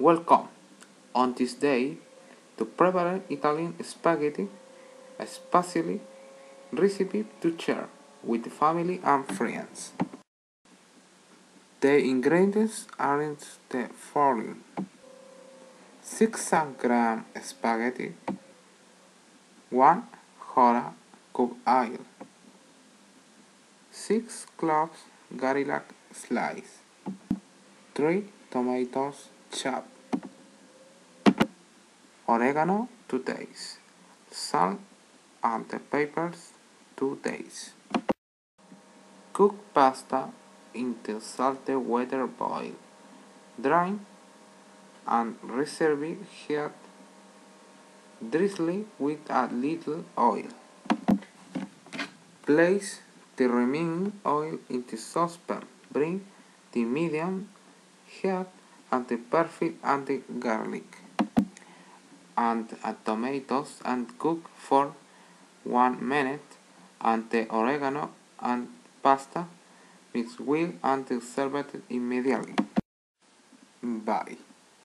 Welcome on this day to prepare Italian spaghetti, a special recipe to share with family and friends. The ingredients are the following: 600 g spaghetti, 1 hora cooked oil, 6 cloves garlic slice, 3 tomatoes chopped, oregano to taste, salt and peppers to taste. Cook pasta into salted water boil, drain and reserve it drizzle with a little oil. Place the remaining oil into saucepan. Bring the medium heat and the perfect and the garlic and tomatoes and cook for 1 minute and the oregano and pasta mix well and serve it immediately. Bye.